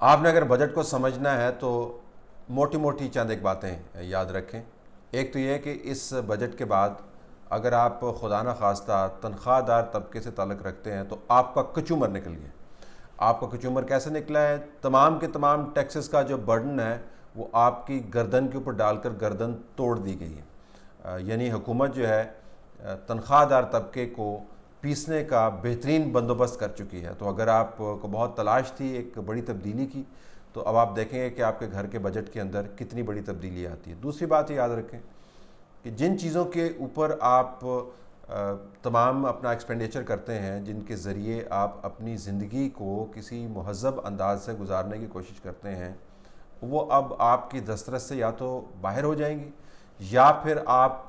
आपने अगर बजट को समझना है तो मोटी मोटी चंद एक बातें याद रखें। एक तो ये है कि इस बजट के बाद अगर आप खुदा न खास्ता तनख्वाहदार तबके से ताल्लुक़ रखते हैं तो आपका कचूमर निकल गया। आपका कचूमर कैसे निकला है? तमाम के तमाम टैक्सेस का जो बर्डन है वो आपकी गर्दन के ऊपर डालकर गर्दन तोड़ दी गई है। यानी हुकूमत जो है तनख्वाहदार तबके को पीसने का बेहतरीन बंदोबस्त कर चुकी है। तो अगर आपको बहुत तलाश थी एक बड़ी तब्दीली की, तो अब आप देखेंगे कि आपके घर के बजट के अंदर कितनी बड़ी तब्दीली आती है। दूसरी बात याद रखें कि जिन चीज़ों के ऊपर आप तमाम अपना एक्सपेंडिचर करते हैं, जिनके ज़रिए आप अपनी ज़िंदगी को किसी महज़ब अंदाज से गुजारने की कोशिश करते हैं, वो अब आपकी दस्तरस से या तो बाहर हो जाएंगी या फिर आप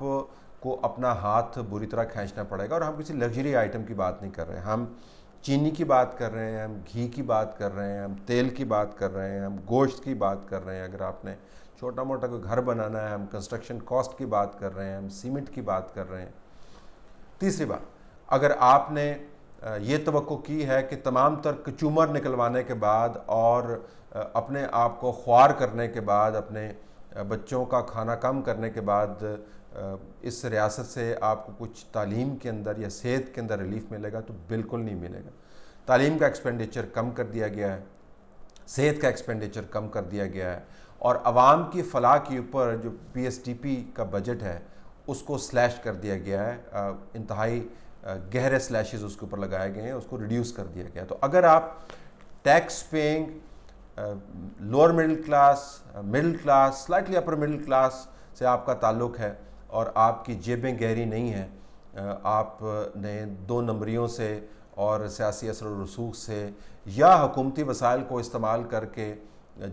को अपना हाथ बुरी तरह खींचना पड़ेगा। और हम किसी लग्जरी आइटम की बात नहीं कर रहे हैं, हम चीनी की बात कर रहे हैं, हम घी की बात कर रहे हैं, हम तेल की बात कर रहे हैं, हम गोश्त की बात कर रहे हैं। अगर आपने छोटा मोटा कोई घर बनाना है, हम कंस्ट्रक्शन कॉस्ट की बात कर रहे हैं, हम सीमेंट की बात कर रहे हैं। तीसरी बात, अगर आपने ये तवक्को की है कि तमाम तर कचूमर निकलवाने के बाद और अपने आप को ख्वार करने के बाद, अपने बच्चों का खाना कम करने के बाद इस रियासत से आपको कुछ तालीम के अंदर या सेहत के अंदर रिलीफ मिलेगा, तो बिल्कुल नहीं मिलेगा। तालीम का एक्सपेंडिचर कम कर दिया गया है, सेहत का एक्सपेंडिचर कम कर दिया गया है, और आवाम की फ़लाह के ऊपर जो PSTP का बजट है उसको स्लैश कर दिया गया है। इंतहाई गहरे स्लैशेस उसके ऊपर लगाए गए हैं, उसको रिड्यूस कर दिया गया है। तो अगर आप tax paying lower middle class, slightly upper middle class से आपका ताल्लुक़ है और आपकी जेबें गहरी नहीं हैं, आपने 2 नंबरियों से और सियासी असर व रसूख से या हुकूमती वसाइल को इस्तेमाल करके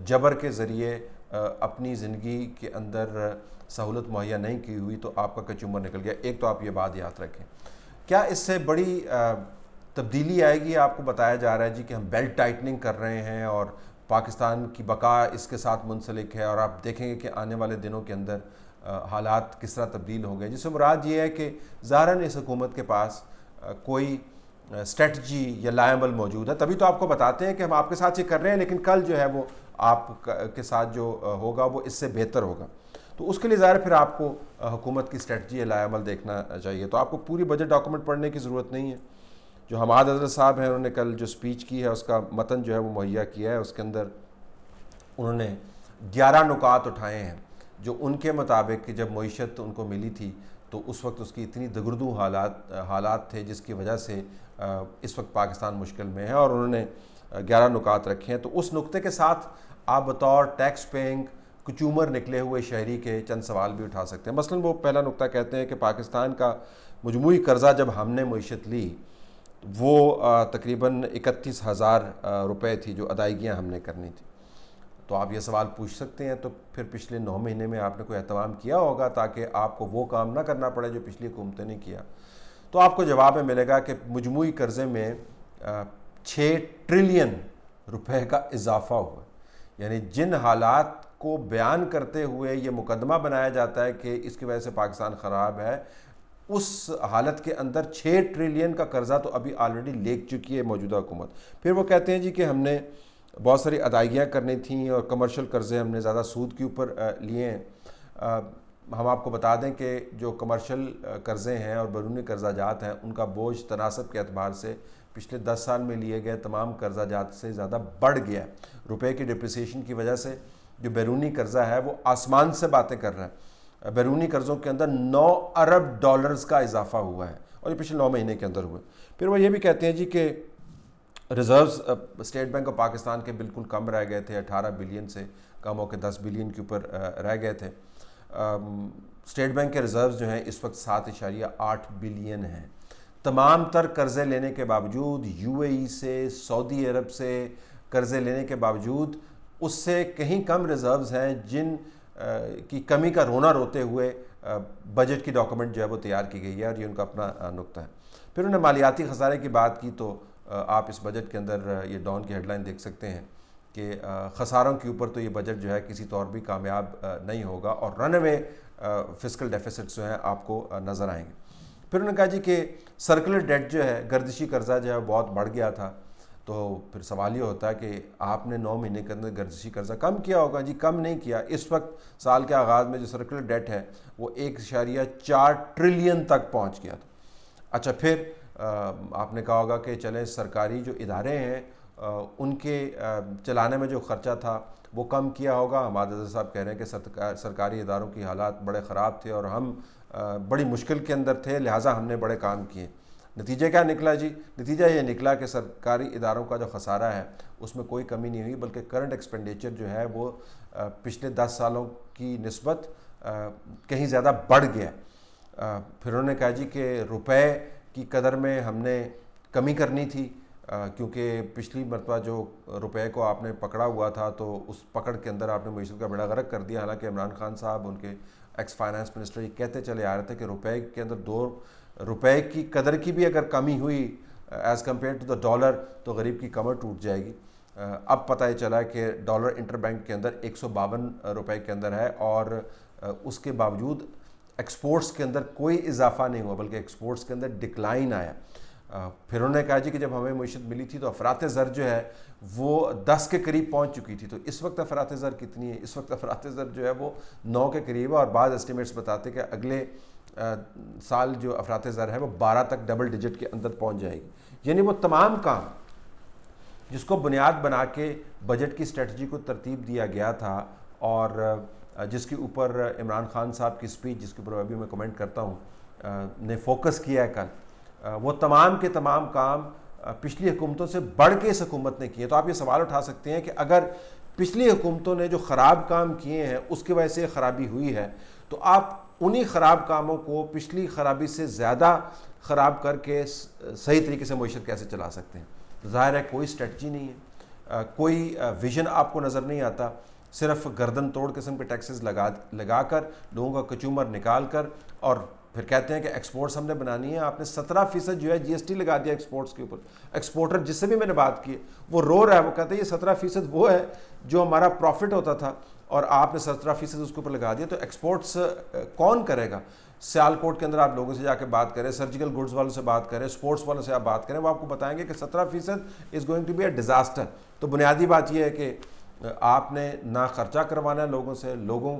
जबर के ज़रिए अपनी ज़िंदगी के अंदर सहूलत मुहैया नहीं की हुई, तो आपका कचूमर निकल गया। एक तो आप ये बात याद रखें। क्या इससे बड़ी तब्दीली आएगी? आपको बताया जा रहा है जी कि हम बेल्ट टाइटनिंग कर रहे हैं और पाकिस्तान की बका इसके साथ मुंसलिक है, और आप देखेंगे कि आने वाले दिनों के अंदर हालात किस तरह तब्दील हो गए। जिससे मुराद ये है कि ज़ाहिरन इस हुकूमत के पास कोई स्ट्रेटजी या लाएमल मौजूद है, तभी तो आपको बताते हैं कि हम आपके साथ ये कर रहे हैं, लेकिन कल जो है वो आप के साथ जो होगा वो इससे बेहतर होगा। तो उसके लिए ज़ाहिर फिर आपको हुकूमत की स्ट्रेटजी या लाएमल देखना चाहिए। तो आपको पूरी बजट डॉक्यूमेंट पढ़ने की ज़रूरत नहीं है। जो हमाद हज़रत साहब हैं, उन्होंने कल जो स्पीच की है उसका मतन जो है वो मुहैया किया है। उसके अंदर उन्होंने 11 नुकात उठाए हैं जो उनके मुताबिक कि जब मईशत उनको मिली थी तो उस वक्त उसकी इतनी दगुर्दू हालात थे जिसकी वजह से इस वक्त पाकिस्तान मुश्किल में है, और उन्होंने 11 नुकात रखे हैं। तो उस नुक्ते के साथ आप बतौर टैक्स पेइंग कचूमर निकले हुए शहरी के चंद सवाल भी उठा सकते हैं। मसलन वो पहला नुक्ता कहते हैं कि पाकिस्तान का मजमूई कर्ज़ा जब हमने मईशत ली वो तकरीबन 31,000 रुपये थी जो अदायगियाँ हमने करनी थी। तो आप ये सवाल पूछ सकते हैं, तो फिर पिछले 9 महीने में आपने कोई एहतमाम किया होगा ताकि आपको वो काम ना करना पड़े जो पिछली हुकूमतें ने किया। तो आपको जवाब में मिलेगा कि मजमूई कर्ज़े में 6 ट्रिलियन रुपए का इजाफा हुआ। यानी जिन हालात को बयान करते हुए ये मुकदमा बनाया जाता है कि इसकी वजह से पाकिस्तान ख़राब है, उस हालत के अंदर 6 ट्रिलियन का कर्ज़ा तो अभी ऑलरेडी ले चुकी है मौजूदा हुकूमत। फिर वो कहते हैं जी कि हमने बहुत सारी अदायगियाँ करनी थी और कमर्शियल कर्ज़े हमने ज़्यादा सूद के ऊपर लिए हैं। हम आपको बता दें कि जो कमर्शियल कर्ज़े हैं और बैरूनी कर्जा जात हैं उनका बोझ तनासब के अतबार से पिछले 10 साल में लिए गए तमाम कर्जा जात से ज़्यादा बढ़ गया है। रुपए की डिप्रिसिएशन की वजह से जो बैरूनी कर्जा है वो आसमान से बातें कर रहा है। बैरूनी कर्ज़ों के अंदर 9 अरब डॉलर्स का इजाफा हुआ है और ये पिछले 9 महीने के अंदर हुए। फिर वो ये भी कहते हैं जी कि reserves state bank of Pakistan के बिल्कुल कम रह गए थे, 18 बिलियन से कम होकर 10 बिलियन के ऊपर रह गए थे। स्टेट बैंक के रिज़र्व्स जो हैं इस वक्त 7.8 बिलियन हैं। तमाम तर कर्ज़े लेने के बावजूद, UAE से, सऊदी अरब से कर्ज़े लेने के बावजूद उससे कहीं कम रिज़र्व्स हैं जिन की कमी का रोना रोते हुए बजट की डॉक्यूमेंट जो है वो तैयार की गई है, और ये उनका अपना नुक्ता है। फिर उन्होंने मालियाती खसारे की बात की, तो आप इस बजट के अंदर ये डॉन की हेडलाइन देख सकते हैं कि खसारों के ऊपर तो ये बजट जो है किसी तौर भी कामयाब नहीं होगा और रनअवे फिस्कल डेफिसिट्स जो हैं आपको नज़र आएंगे। फिर उन्होंने कहा जी कि सर्कुलर डेट जो है, गर्दिशी कर्जा जो है बहुत बढ़ गया था, तो फिर सवाल ये होता है कि आपने 9 महीने के अंदर गर्दिशी कर्जा कम किया होगा। जी कम नहीं किया। इस वक्त साल के आगाज़ में जो सर्कुलर डेट है वो 1.4 ट्रिलियन तक पहुंच गया था। अच्छा, फिर आपने कहा होगा कि चलें सरकारी जो इदारे हैं उनके चलाने में जो ख़र्चा था वो कम किया होगा। हमाद साहब कह रहे हैं कि सरकारी इदारों की हालात बड़े ख़राब थे और हम बड़ी मुश्किल के अंदर थे, लिहाजा हमने बड़े काम किए। नतीजा क्या निकला जी? नतीजा ये निकला कि सरकारी इदारों का जो खसारा है उसमें कोई कमी नहीं हुई, बल्कि करंट एक्सपेंडिचर जो है वो पिछले 10 सालों की निस्बत कहीं ज़्यादा बढ़ गया। फिर उन्होंने कहा जी कि रुपए की कदर में हमने कमी करनी थी, क्योंकि पिछली मरतबा जो रुपए को आपने पकड़ा हुआ था तो उस पकड़ के अंदर आपने मईशत का बेड़ा गर्क कर दिया। हालांकि इमरान खान साहब, उनके एक्स फाइनेंस मिनिस्टर, ये कहते चले आ रहे थे कि रुपए के अंदर 2 रुपए की कदर की भी अगर कमी हुई as compare to the dollar तो गरीब की कमर टूट जाएगी। अब पता ही चला कि डॉलर इंटरबैंक के अंदर 152 रुपए के अंदर है और उसके बावजूद एक्सपोर्ट्स के अंदर कोई इजाफा नहीं हुआ, बल्कि एक्सपोर्ट्स के अंदर डिक्लाइन आया। फिर उन्होंने कहा जी कि जब हमें मईशत मिली थी तो अफरात ज़र जो है वो 10 के करीब पहुंच चुकी थी। तो इस वक्त अफरात ज़र कितनी है? इस वक्त अफरात ज़र जो है वो 9 के करीब है और बाद एस्टिमेट्स बताते कि अगले साल जो अफरात ज़र है वो 12 तक डबल डिजिट के अंदर पहुंच जाएगी। यानी वो तमाम काम जिसको बुनियाद बना के बजट की स्ट्रेटजी को तरतीब दिया गया था और जिसके ऊपर इमरान खान साहब की स्पीच, जिसके ऊपर अभी मैं कमेंट करता हूँ, ने फोकस किया है कल, वो तमाम के तमाम काम पिछली हुकूमतों से बढ़ के इस हुकूमत ने किए। तो आप ये सवाल उठा सकते हैं कि अगर पिछली हुकूमतों ने जो ख़राब काम किए हैं उसकी वजह से ख़राबी हुई है, तो आप उन्हीं ख़राब कामों को पिछली ख़राबी से ज़्यादा ख़राब करके सही तरीके से मईशत कैसे चला सकते हैं? तो ज़ाहिर है कोई स्ट्रेटजी नहीं है, कोई विजन आपको नज़र नहीं आता। सिर्फ गर्दन तोड़ किस्म के टैक्सेस लगा कर लोगों का कचूमर निकाल कर और फिर कहते हैं कि एक्सपोर्ट्स हमने बनानी है। आपने 17% जो है GST लगा दिया एक्सपोर्ट्स के ऊपर। एक्सपोर्टर जिससे भी मैंने बात की वो रो रहा है, वो कहते हैं ये 17% वो है जो हमारा प्रॉफिट होता था और आपने 17% उसके ऊपर लगा दिया। तो एक्सपोर्ट्स कौन करेगा? सियालकोट के अंदर आप लोगों से जाकर बात करें, सर्जिकल गुड्स वालों से बात करें, स्पोर्ट्स वालों से आप बात करें, वो आपको बताएंगे कि 17% is going to be a disaster. तो बुनियादी बात यह है कि आपने ना खर्चा करवाना है लोगों से, लोगों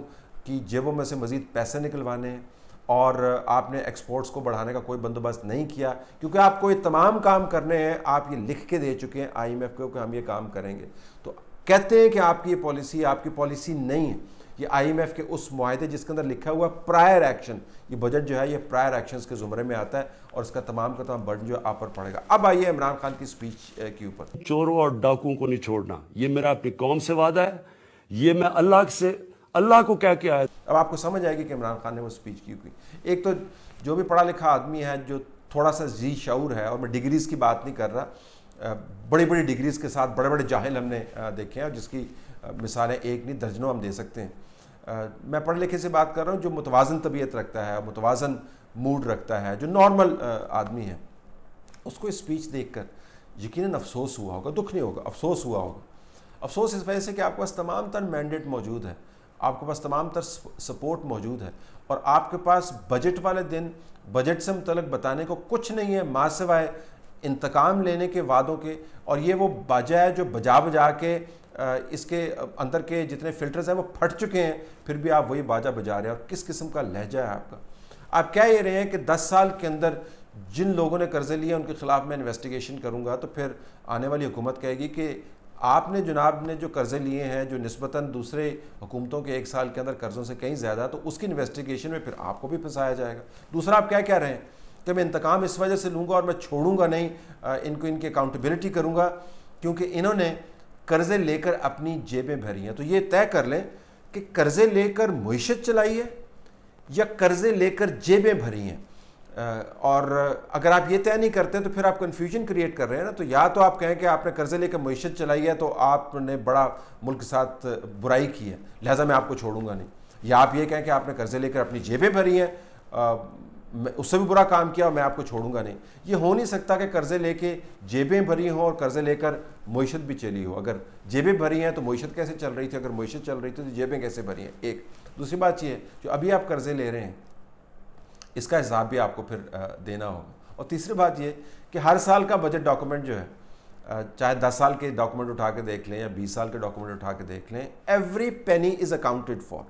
की जेबों में से मज़ीद पैसे निकलवाने हैं और आपने एक्सपोर्ट्स को बढ़ाने का कोई बंदोबस्त नहीं किया, क्योंकि आपको ये तमाम काम करने हैं। आप ये लिख के दे चुके हैं IMF को कि हम ये काम करेंगे। तो कहते हैं कि आपकी ये पॉलिसी आपकी पॉलिसी नहीं है, ये IMF के उस मुआहदे जिसके अंदर लिखा हुआ प्रायर एक्शन। ये बजट जो है ये प्रायर एक्शंस के ज़ुमरे में आता है और इसका तमाम का तमाम बर्डन जो है आप पर पड़ेगा। अब आइए इमरान खान की स्पीच के ऊपर। चोरों और डाकुओं को नहीं छोड़ना, ये मेरा अपनी कौम से वादा है, ये मैं अल्लाह को कह के आया। अब आपको समझ आएगी कि इमरान खान ने वो स्पीच क्यों की। एक तो जो भी पढ़ा लिखा आदमी है, जो थोड़ा सा जी शऊर है, और मैं डिग्रीज़ की बात नहीं कर रहा, बड़ी बड़ी डिग्रीज़ के साथ बड़े बड़े जाहिल हमने देखे हैं, जिसकी मिसालें एक नहीं दर्जनों हम दे सकते हैं। मैं पढ़े लिखे से बात कर रहा हूँ जो मुतवाज़न तबीयत रखता है, मुतवाज़न मूड रखता है, जो नॉर्मल आदमी है, उसको स्पीच देख कर यकीनन अफसोस हुआ होगा, दुख नहीं होगा, अफसोस हुआ होगा। अफसोस इस वजह से कि आपके पास तमाम तर मैंडेट मौजूद है, आपके पास तमाम तर सपोर्ट मौजूद है और आपके पास बजट वाले दिन बजट से मुतल्लिक़ बताने को कुछ नहीं है माँ सिवाय इंतकाम लेने के वादों के। और ये वो बाजा है जो बजा बजा के इसके अंदर के जितने फ़िल्टर्स हैं वो फट चुके हैं, फिर भी आप वही बाजा बजा रहे हैं। और किस किस्म का लहजा है आपका? आप कह ये रहे हैं कि 10 साल के अंदर जिन लोगों ने कर्जे लिए उनके खिलाफ मैं इन्वेस्टिगेशन करूंगा, तो फिर आने वाली हुकूमत कहेगी कि आपने जनाब ने जो कर्जे लिए हैं जो निस्बतन दूसरे हुकूमतों के 1 साल के अंदर कर्जों से कहीं ज़्यादा, तो उसकी इन्वेस्टिगेशन में फिर आपको भी फंसाया जाएगा। दूसरा, आप क्या कह रहे हैं कि मैं इंतकाम इस वजह से लूँगा और मैं छोड़ूंगा नहीं, इनको इनकी अकाउंटेबिलिटी करूँगा क्योंकि इन्होंने कर्ज़े लेकर अपनी जेबें भरी हैं। तो ये तय कर लें कि कर्ज़े लेकर मुईशत चलाई है या कर्ज़े लेकर जेबें भरी हैं। और अगर आप ये तय नहीं करते तो फिर आप कन्फ्यूजन क्रिएट कर रहे हैं ना। तो या तो आप कहें कि आपने कर्ज़े लेकर मुईशत चलाई है तो आपने बड़ा मुल्क के साथ बुराई की है, लिहाजा मैं आपको छोड़ूंगा नहीं, या आप ये कहें कि आपने कर्ज़े लेकर अपनी जेबें भरी हैं, उससे भी बुरा काम किया और मैं आपको छोड़ूंगा नहीं। ये हो नहीं सकता कि कर्ज़े लेके जेबें भरी हों और कर्ज़े लेकर मुईशत भी चली हो। अगर जेबें भरी हैं तो मुईशत कैसे चल रही थी, अगर मुईशत चल रही थी तो जेबें कैसे भरी हैं? एक। दूसरी बात ये है, जो अभी आप कर्ज़े ले रहे हैं इसका हिसाब भी आपको फिर देना होगा। और तीसरी बात ये कि हर साल का बजट डॉक्यूमेंट जो है चाहे 10 साल के डॉक्यूमेंट उठा के देख लें या 20 साल के डॉक्यूमेंट उठा के देख लें, every penny is accounted for.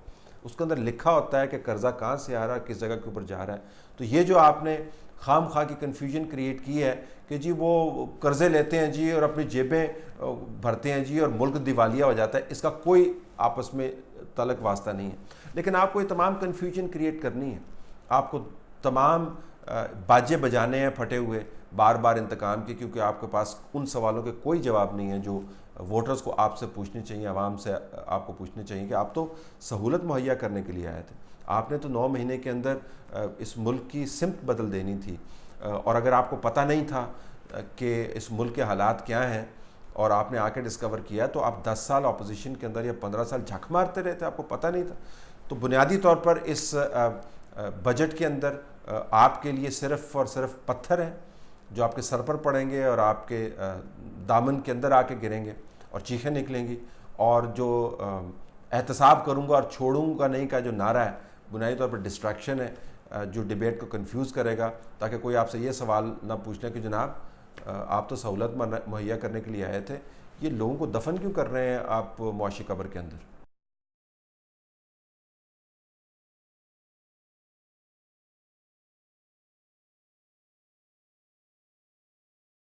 उसके अंदर लिखा होता है कि कर्जा कहाँ से आ रहा है, किस जगह के ऊपर जा रहा है। तो ये जो आपने खाम खा की कन्फ्यूजन क्रिएट की है कि जी वो कर्ज़े लेते हैं जी और अपनी जेबें भरते हैं जी और मुल्क दिवालिया हो जाता है, इसका कोई आपस में तलक वास्ता नहीं है। लेकिन आपको ये तमाम कन्फ्यूजन क्रिएट करनी है, आपको तमाम बाजे बजाने हैं फटे हुए बार बार इंतकाम के, क्योंकि आपके पास उन सवालों के कोई जवाब नहीं है जो वोटर्स को आपसे पूछने चाहिए, आवाम से आपको पूछने चाहिए कि आप तो सहूलत मुहैया करने के लिए आए थे। आपने तो 9 महीने के अंदर इस मुल्क की सिमत बदल देनी थी, और अगर आपको पता नहीं था कि इस मुल्क के हालात क्या हैं और आपने आके डिस्कवर किया, तो आप 10 साल अपोजिशन के अंदर या 15 साल झक मारते रहे थे, आपको पता नहीं था। तो बुनियादी तौर पर इस बजट के अंदर आपके लिए सिर्फ़ और सिर्फ पत्थर हैं जो आपके सर पर पड़ेंगे और आपके दामन के अंदर आके गिरेंगे और चीखें निकलेंगी। और जो एहतसाब करूँगा और छोड़ूंगा नहीं का जो नारा है, बुनियादी तौर पर डिस्ट्रैक्शन है जो डिबेट को कंफ्यूज करेगा, ताकि कोई आपसे ये सवाल ना पूछ ले कि जनाब आप तो सहूलत मुहैया करने के लिए आए थे, ये लोगों को दफन क्यों कर रहे हैं आप मुआशी कब्र के अंदर।